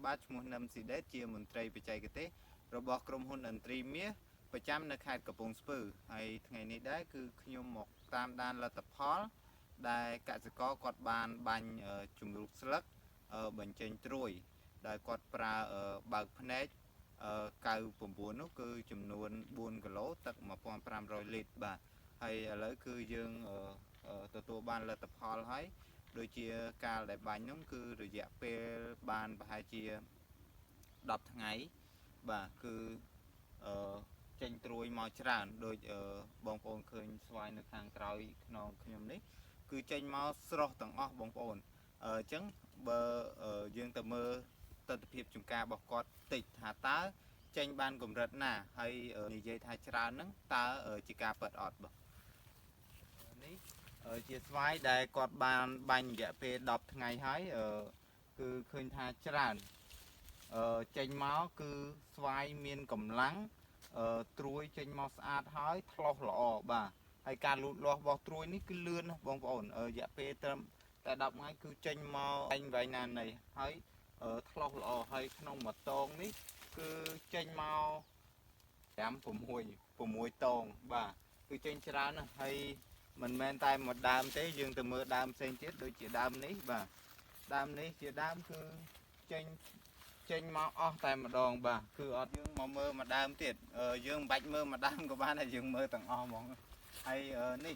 បាទឈ្មោះនឹមស៊ីដេតជាមន្ត្រីបច្ចេកទេសរបស់ក្រុមហ៊ុនអន្ត្រីមាសប្រចាំនៅខេត្តកំពង់ស្ពឺហើយថ្ងៃនេះដែរគឺខ្ញុំមកតាមដានលទ្ធផលដែលកសិករគាត់បានបាញ់ជំរូកស្លឹកបញ្ចេញត្រួយដែលគាត់ប្រើបើកភ្នែក99នោះគឺចំនួន4គីឡូទឹក1500លីត្របាទហើយឥឡូវគឺយើងទទួលបានលទ្ធផលហើយដូចជាកាលដែលបាញ់នោះគឺរយៈពេលបានប្រហែលជា10ថ្ងៃបាទគឺចេញត្រួយមកច្រើនដូចបងប្អូនឃើញស្វាយនៅខាងក្រោយខ្នងខ្ញុំនេះគឺចេញមកស្រស់ទាំងអស់បងប្អូនអញ្ចឹងបើយើងទៅមើលទស្សនវិជ្ជាចម្ការរបស់គាត់តិចថាតើចេញបានកម្រិតណាហើយនិយាយថាច្រើនហ្នឹងតើជាការពិតអត់បាទនេះជាស្វាយដែលគាត់បានបាញ់រយៈពេល10ថ្ងៃហើយគឺឃើញថាច្រើនចេញមកគឺស្វាយមានកម្លាំងត្រួយចេញមកស្អាតហើយថ្លោះល្អបាទហើយការលូតលាស់របស់ត្រួយនេះគឺលឿនណាបងប្អូនរយៈពេលត្រឹមតែ10ថ្ងៃគឺចេញមកអញវែងណានៃហើយថ្លោះល្អហើយក្នុងមួយតងនេះគឺចេញមក6តងបាទគឺចេញច្រើនណាស់ហើយមិនមែនតែមួយដើមទេយើងទៅមើលដើមផ្សេងទៀតដូចជាដើមនេះបាទដើមនេះជាដើមគឺចេញមកអស់តែម្ដងបាទគឺអត់យើងមកមើលមួយដើមទៀតយើងមិនបាច់មើលមួយដើមក៏បានតែយើងមើលទាំងអស់ហ្មងហើយនេះ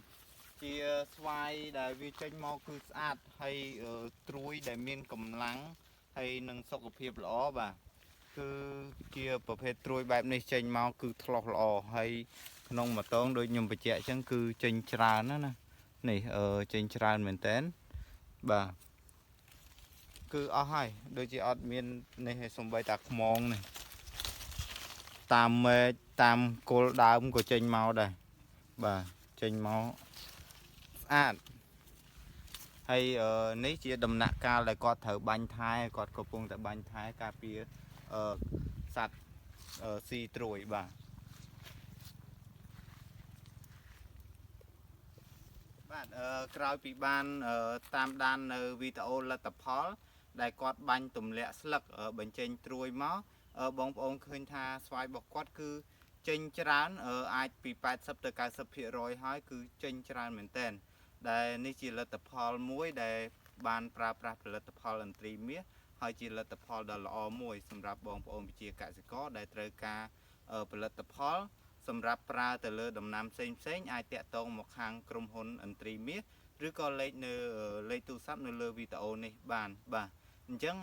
ជាស្វាយដែលវាចេញមកគឺស្អាតហើយត្រួយដែលមានកម្លាំងហើយនឹងសុខភាពល្អបាទគឺជាប្រភេទត្រួយបែបនេះចេញមកគឺថ្លោះល្អហើយក្នុងមួយតងដូចខ្ញុំបញ្ជាក់អញ្ចឹងគឺចេញច្រើនណានេះចេញច្រើនមែនតើបាទគឺអស់ហើយដូចជាអត់មាននេះសំបីតាខ្មងនេះតាមមែកតាមគល់ដើមក៏ចេញមកដែរបាទចេញមកស្អាតហើយនេះជាដំណាក់កាលដែលគាត់ត្រូវបាញ់ថែគាត់កំពុងតែបាញ់ថែការពារសត្វស៊ីត្រួយបាទក្រោយពីបានតាមដាននៅវីដេអូលទ្ធផលដែលគាត់បាញ់ទម្លាក់ស្លឹកបញ្ចេញត្រួយមកបងប្អូនឃើញថាស្វាយរបស់គាត់គឺចេញច្រើនអាចពី80ទៅ90%ហើយគឺចេញច្រើនមែនទែនដែលនេះជាលទ្ធផលមួយដែលបានប្រើប្រាស់ផលិតផលអន្ត្រីមាសហើយជាលទ្ធផលដ៏ល្អមួយសម្រាប់បងប្អូនប្រជាកសិករដែលត្រូវការផលិតផលសម្រាប់ប្រើទៅលើដំណាំផ្សេងអាចតាក់ទងមកខាងក្រុមហ៊ុនអន្ត្រីមាសឬក៏លេខនៅលេខទូរស័ព្ទនៅលើវីដេអូនេះបានបាទអញ្ចឹង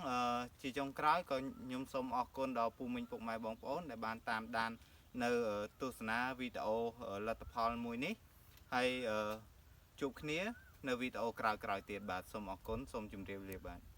ជាចុងក្រោយក៏ខ្ញុំសូមអរគុណដល់ពូមីងពុកម៉ែបងប្អូនដែលបានតាមដាននៅទស្សនាវីដេអូលទ្ធផលមួយនេះហើយជួបគ្នានៅវីដេអូក្រោយៗទៀតបាទសូមអរគុណសូមជម្រាបលាបាទ